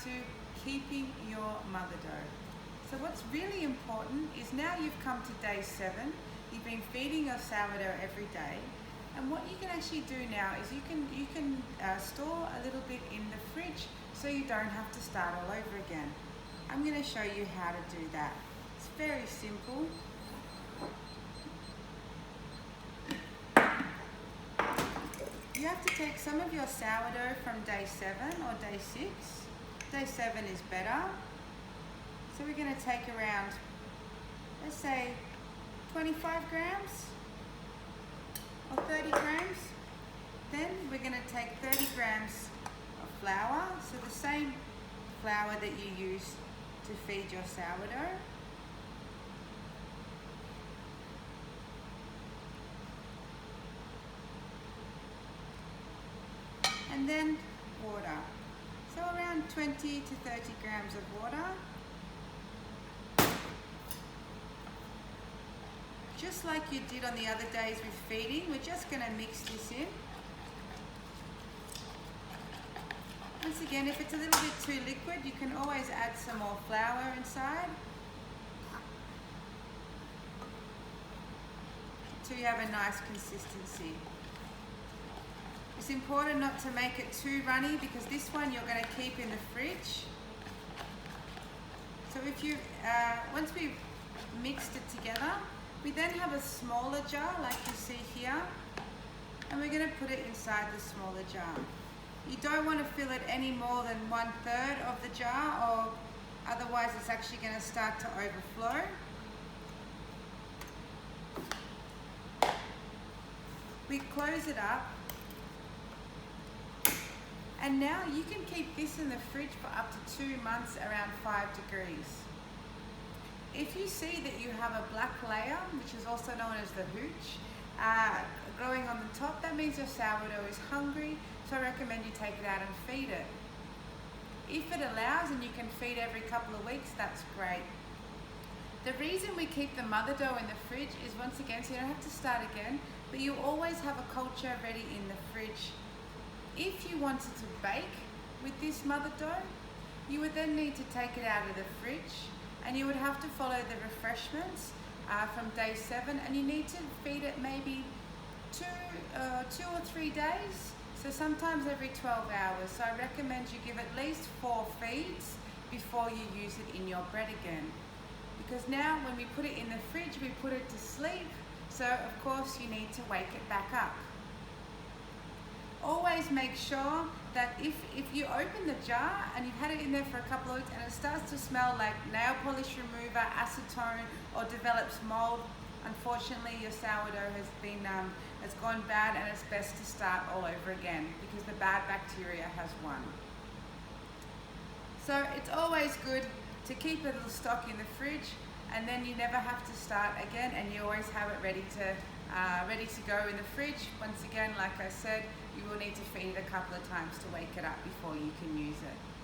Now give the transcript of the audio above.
to keeping your mother dough. So what's really important is now you've come to day 7, you've been feeding your sourdough every day, and what you can actually do now is you can store a little bit in the fridge so you don't have to start all over again. I'm going to show you how to do that. It's very simple. You have to take some of your sourdough from day 7 or day 6. Day 7 is better. So we're going to take around, let's say, 25 grams or 30 grams. Then we're going to take 30 grams of flour, so the same flour that you use to feed your sourdough. And then water. So around 20 to 30 grams of water. Just like you did on the other days with feeding, we're just going to mix this in. Once again, if it's a little bit too liquid, you can always add some more flour inside until you have a nice consistency. It's important not to make it too runny because this one you're going to keep in the fridge. So if you, once we've mixed it together, we then have a smaller jar like you see here, and we're going to put it inside the smaller jar. You don't want to fill it any more than 1/3 of the jar, or otherwise it's actually going to start to overflow. We close it up, and now you can keep this in the fridge for up to 2 months around 5 degrees. If you see that you have a black layer, which is also known as the hooch, growing on the top, that means your sourdough is hungry, so I recommend you take it out and feed it. If it allows and you can feed every couple of weeks, that's great. The reason we keep the mother dough in the fridge is, once again, so you don't have to start again, but you always have a culture ready in the fridge. If you wanted to bake with this mother dough, you would then need to take it out of the fridge, and you would have to follow the refreshments from day 7, and you need to feed it maybe 2 or 3 days, so sometimes every 12 hours. So I recommend you give at least 4 feeds before you use it in your bread again, because now when we put it in the fridge, we put it to sleep, so of course you need to wake it back up. Always make sure that if you open the jar and you've had it in there for a couple of weeks and it starts to smell like nail polish remover, acetone, or develops mold, unfortunately your sourdough has gone bad, and it's best to start all over again because the bad bacteria has won. So it's always good to keep a little stock in the fridge, and then you never have to start again, and you always have it ready to go in the fridge. Once again, like I said, you will need to feed it a couple of times to wake it up before you can use it.